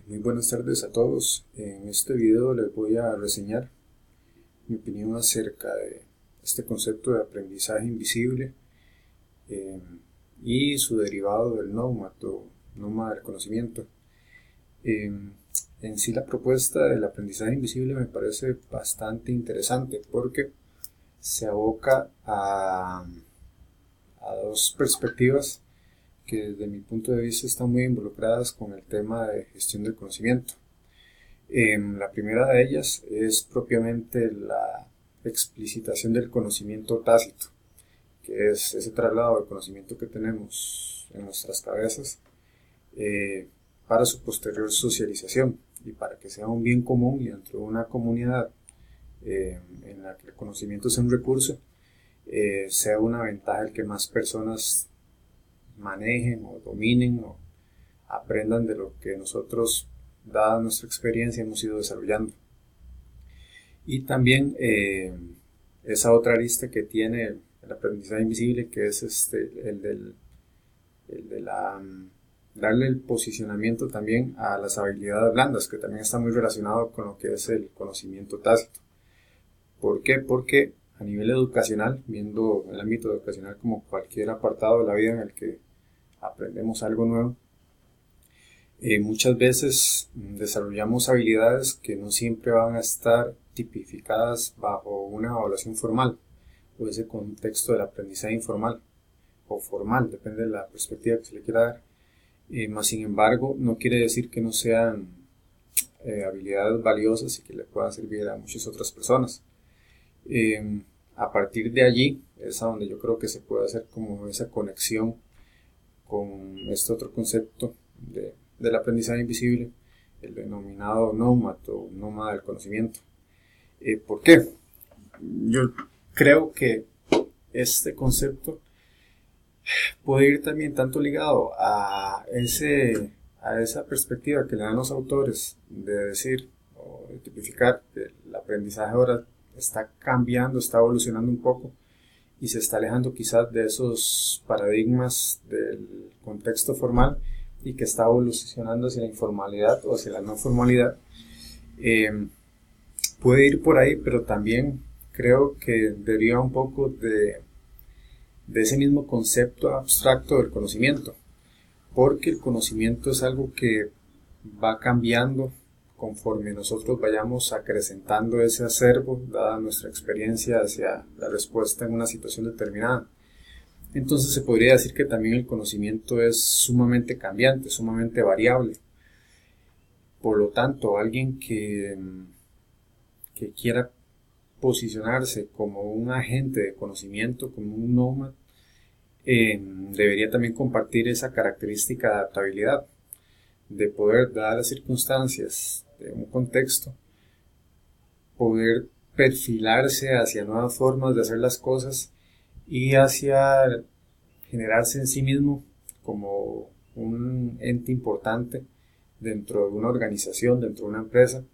Muy buenas tardes a todos. En este video les voy a reseñar mi opinión acerca de este concepto de aprendizaje invisible eh, y su derivado del NOMAD o nómada del conocimiento. Eh, en sí la propuesta del aprendizaje invisible me parece bastante interesante porque se aboca a dos perspectivas que desde mi punto de vista están muy involucradas con el tema de gestión del conocimiento. La primera de ellas es propiamente la explicitación del conocimiento tácito, que es ese traslado del conocimiento que tenemos en nuestras cabezas eh, para su posterior socialización y para que sea un bien común y dentro de una comunidad en la que el conocimiento sea un recurso, sea una ventaja el que más personas manejen o dominen o aprendan de lo que nosotros, dada nuestra experiencia, hemos ido desarrollando. Y también esa otra arista que tiene el aprendizaje invisible, que es el de darle el posicionamiento también a las habilidades blandas, que también está muy relacionado con lo que es el conocimiento tácito. ¿Por qué? Porque a nivel educacional, viendo el ámbito educacional como cualquier apartado de la vida en el que aprendemos algo nuevo, muchas veces desarrollamos habilidades que no siempre van a estar tipificadas bajo una evaluación formal o ese contexto del aprendizaje informal o formal, depende de la perspectiva que se le quiera dar. Más sin embargo, no quiere decir que no sean habilidades valiosas y que le puedan servir a muchas otras personas. A partir de allí es a donde yo creo que se puede hacer como esa conexión con este otro concepto del aprendizaje invisible, el denominado NOMAD o nómada del conocimiento. ¿Por qué? Yo creo que este concepto puede ir también tanto ligado a esa perspectiva que le dan los autores de decir o de tipificar que el aprendizaje ahora está cambiando, está evolucionando un poco y se está alejando quizás de esos paradigmas del contexto formal y que está evolucionando hacia la informalidad o hacia la no formalidad. Puede ir por ahí, pero también creo que deriva un poco de ese mismo concepto abstracto del conocimiento, porque el conocimiento es algo que va cambiando conforme nosotros vayamos acrecentando ese acervo, dada nuestra experiencia hacia la respuesta en una situación determinada. Entonces se podría decir que también el conocimiento es sumamente cambiante, sumamente variable. Por lo tanto, alguien que quiera posicionarse como un agente de conocimiento, como un nómada, debería también compartir esa característica de adaptabilidad, de poder, dadas las circunstancias de un contexto, poder perfilarse hacia nuevas formas de hacer las cosas y hacia generarse en sí mismo como un ente importante dentro de una organización, dentro de una empresa,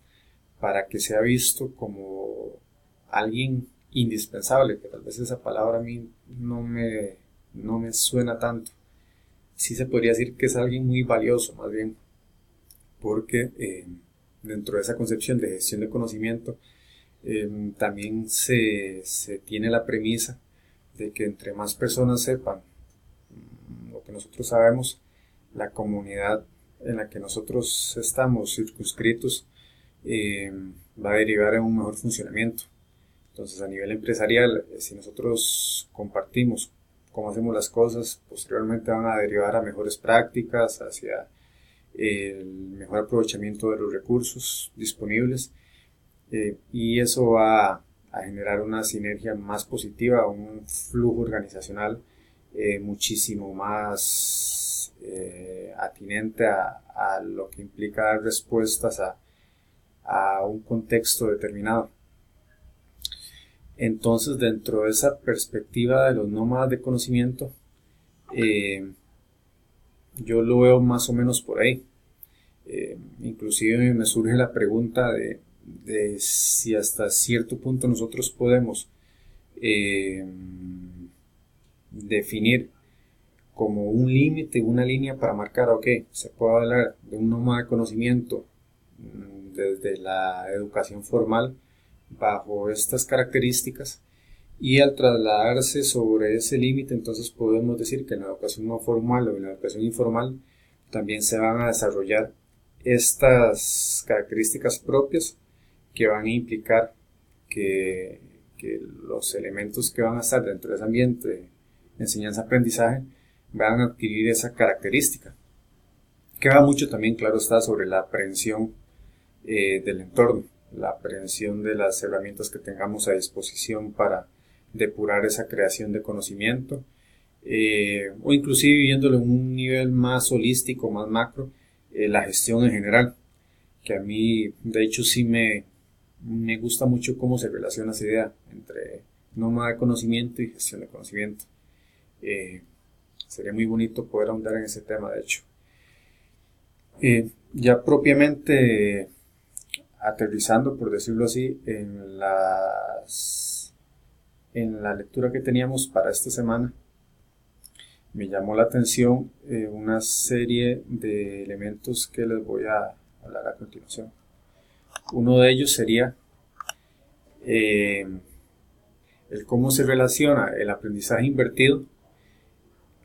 para que sea visto como alguien indispensable, que tal vez esa palabra a mí no me suena tanto. Sí se podría decir que es alguien muy valioso, más bien, porque dentro de esa concepción de gestión de conocimiento también se tiene la premisa de que entre más personas sepan lo que nosotros sabemos, la comunidad en la que nosotros estamos circunscritos va a derivar en un mejor funcionamiento. Entonces, a nivel empresarial, si nosotros compartimos cómo hacemos las cosas, posteriormente van a derivar a mejores prácticas, hacia el mejor aprovechamiento de los recursos disponibles, y eso va a generar una sinergia más positiva, un flujo organizacional muchísimo más atinente a lo que implica dar respuestas a un contexto determinado. Entonces, dentro de esa perspectiva de los nómadas de conocimiento, yo lo veo más o menos por ahí. Inclusive me surge la pregunta de si hasta cierto punto nosotros podemos definir como un límite, una línea para marcar, ok, se puede hablar de un nómada de conocimiento desde la educación formal bajo estas características, y al trasladarse sobre ese límite, entonces podemos decir que en la educación no formal o en la educación informal también se van a desarrollar estas características propias que van a implicar que los elementos que van a estar dentro de ese ambiente de enseñanza-aprendizaje van a adquirir esa característica, que va mucho también, claro está, sobre la aprehensión del entorno, la aprehensión de las herramientas que tengamos a disposición para depurar esa creación de conocimiento, o inclusive viéndolo en un nivel más holístico, más macro, la gestión en general, que a mí de hecho sí me gusta mucho cómo se relaciona esa idea entre nómada de conocimiento y gestión de conocimiento. Sería muy bonito poder ahondar en ese tema, de hecho. Ya propiamente aterrizando, por decirlo así, en la lectura que teníamos para esta semana, me llamó la atención una serie de elementos que les voy a hablar a continuación. Uno de ellos sería el cómo se relaciona el aprendizaje invertido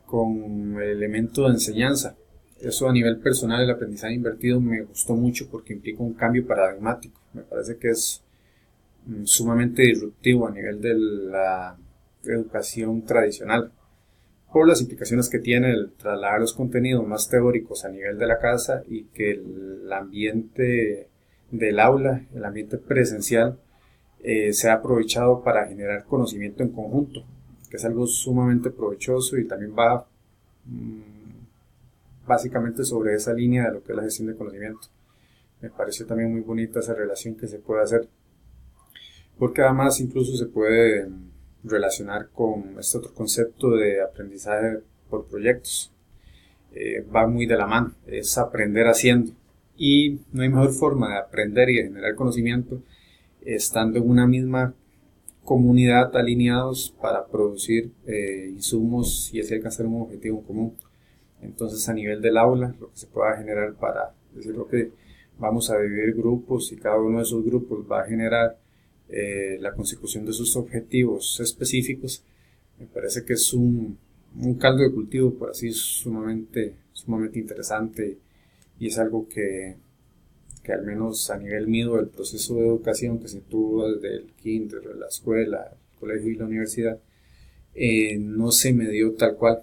con el elemento de enseñanza. Eso a nivel personal, el aprendizaje invertido me gustó mucho porque implica un cambio paradigmático. Me parece que es sumamente disruptivo a nivel de la educación tradicional, por las implicaciones que tiene el trasladar los contenidos más teóricos a nivel de la casa y que el ambiente del aula, el ambiente presencial, sea aprovechado para generar conocimiento en conjunto, que es algo sumamente provechoso y también va básicamente sobre esa línea de lo que es la gestión de conocimiento. Me pareció también muy bonita esa relación que se puede hacer, porque además incluso se puede relacionar con este otro concepto de aprendizaje por proyectos. Va muy de la mano, es aprender haciendo, y no hay mejor forma de aprender y de generar conocimiento estando en una misma comunidad alineados para producir insumos y así alcanzar un objetivo común. Entonces, a nivel del aula, lo que se pueda generar para decir, ok, vamos a dividir grupos y cada uno de esos grupos va a generar la consecución de sus objetivos específicos, me parece que es un caldo de cultivo, por así, sumamente interesante, y es algo que al menos a nivel mío del proceso de educación que se tuvo desde el kinder, la escuela, el colegio y la universidad, no se me dio tal cual.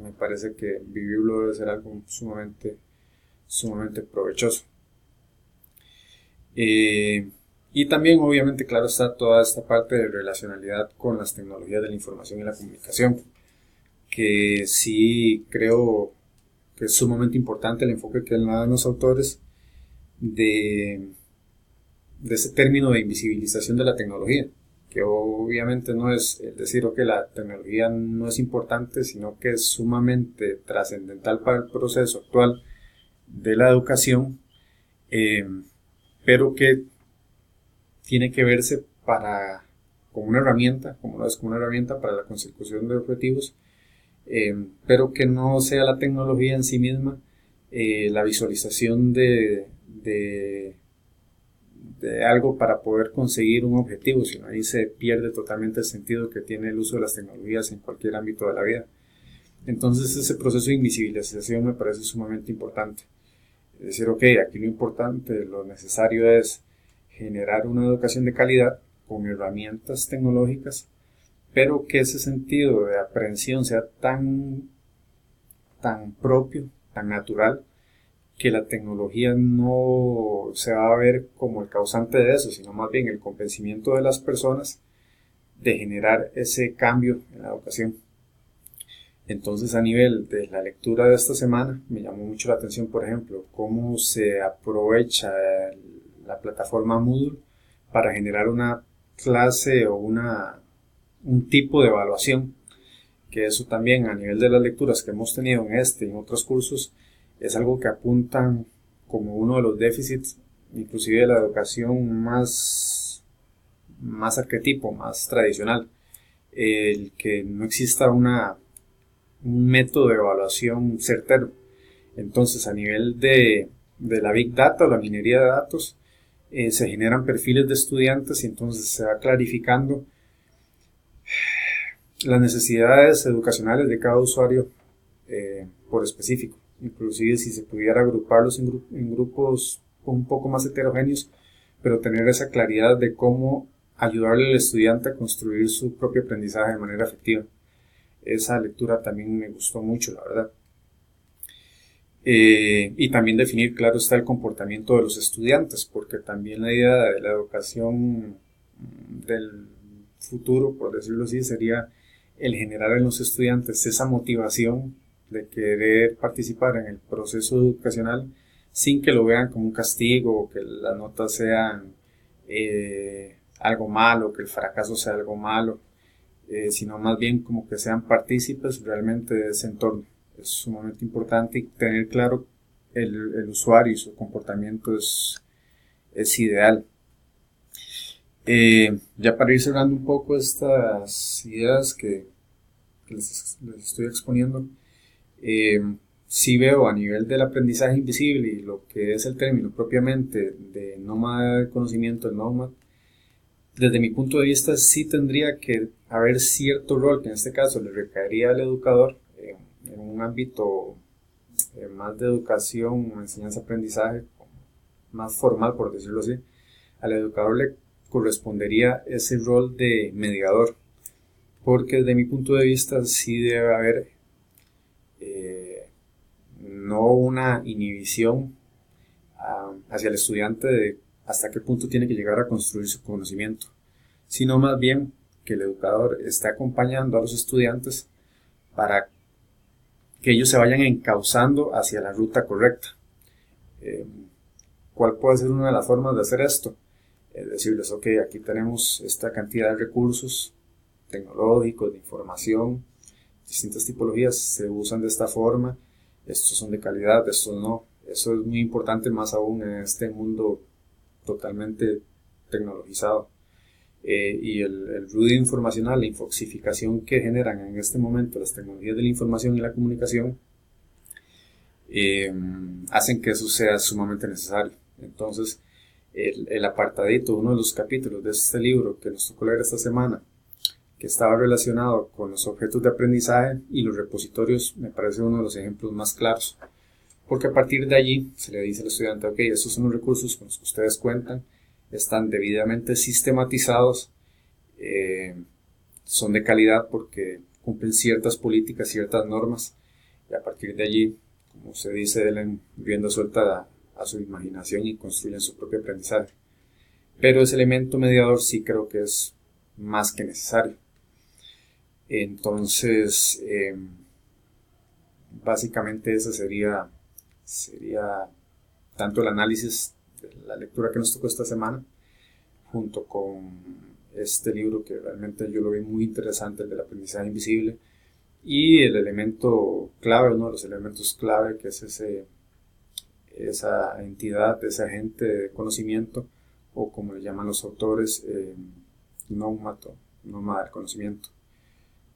Me parece que vivirlo debe ser algo sumamente provechoso. Y también, obviamente, claro está toda esta parte de relacionalidad con las tecnologías de la información y la comunicación, que sí creo que es sumamente importante el enfoque que le dan los autores de ese término de invisibilización de la tecnología, que obviamente no es decir que la tecnología no es importante, sino que es sumamente trascendental para el proceso actual de la educación, pero que tiene que verse como una herramienta, como lo es como una herramienta para la consecución de objetivos, pero que no sea la tecnología en sí misma la visualización de algo para poder conseguir un objetivo, sino ahí se pierde totalmente el sentido que tiene el uso de las tecnologías en cualquier ámbito de la vida. Entonces ese proceso de invisibilización me parece sumamente importante. Es decir, ok, aquí lo importante, lo necesario es generar una educación de calidad con herramientas tecnológicas, pero que ese sentido de aprehensión sea tan propio, tan natural, que la tecnología no se va a ver como el causante de eso, sino más bien el convencimiento de las personas de generar ese cambio en la educación. Entonces, a nivel de la lectura de esta semana, me llamó mucho la atención, por ejemplo, cómo se aprovecha la plataforma Moodle para generar una clase o un tipo de evaluación, que eso también a nivel de las lecturas que hemos tenido en este y en otros cursos, es algo que apuntan como uno de los déficits, inclusive de la educación más arquetipo, más tradicional, el que no exista una un método de evaluación certero. Entonces, a nivel de la Big Data o la minería de datos, se generan perfiles de estudiantes y entonces se va clarificando las necesidades educacionales de cada usuario por específico. Inclusive si se pudiera agruparlos en grupos un poco más heterogéneos, pero tener esa claridad de cómo ayudarle al estudiante a construir su propio aprendizaje de manera efectiva. Esa lectura también me gustó mucho, la verdad. Y también definir, claro está, el comportamiento de los estudiantes, porque también la idea de la educación del futuro, por decirlo así, sería el generar en los estudiantes esa motivación de querer participar en el proceso educacional sin que lo vean como un castigo o que las notas sean algo malo, que el fracaso sea algo malo, sino más bien como que sean partícipes realmente de ese entorno. Es sumamente importante y tener claro el usuario y su comportamiento es ideal. Ya para ir cerrando un poco estas ideas que les estoy exponiendo, sí veo a nivel del aprendizaje invisible y lo que es el término propiamente de nómada de conocimiento, el nómad, desde mi punto de vista sí tendría que haber cierto rol que en este caso le recaería al educador en un ámbito más de educación, enseñanza-aprendizaje, más formal por decirlo así. Al educador le correspondería ese rol de mediador, porque desde mi punto de vista sí debe haber no una inhibición hacia el estudiante de hasta qué punto tiene que llegar a construir su conocimiento, sino más bien que el educador esté acompañando a los estudiantes para que ellos se vayan encauzando hacia la ruta correcta. ¿Cuál puede ser una de las formas de hacer esto? Decirles, ok, aquí tenemos esta cantidad de recursos tecnológicos, de información, distintas tipologías se usan de esta forma, estos son de calidad, estos no. Eso es muy importante, más aún en este mundo totalmente tecnologizado. Y el ruido informacional, la infoxificación que generan en este momento las tecnologías de la información y la comunicación, hacen que eso sea sumamente necesario. Entonces, el apartadito, uno de los capítulos de este libro que nos tocó leer esta semana, que estaba relacionado con los objetos de aprendizaje y los repositorios, me parece uno de los ejemplos más claros. Porque a partir de allí se le dice al estudiante, ok, estos son los recursos con los que ustedes cuentan, están debidamente sistematizados, son de calidad porque cumplen ciertas políticas, ciertas normas, y a partir de allí, como se dice, den rienda suelta a su imaginación y construyen su propio aprendizaje. Pero ese elemento mediador sí creo que es más que necesario. Entonces, básicamente ese sería tanto el análisis de la lectura que nos tocó esta semana, junto con este libro que realmente yo lo vi muy interesante, el del aprendizaje invisible, y el elemento clave, uno de los elementos clave, que es esa entidad, ese agente de conocimiento, o como le llaman los autores, nómada del conocimiento.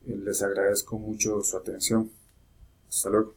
Les agradezco mucho su atención. Hasta luego.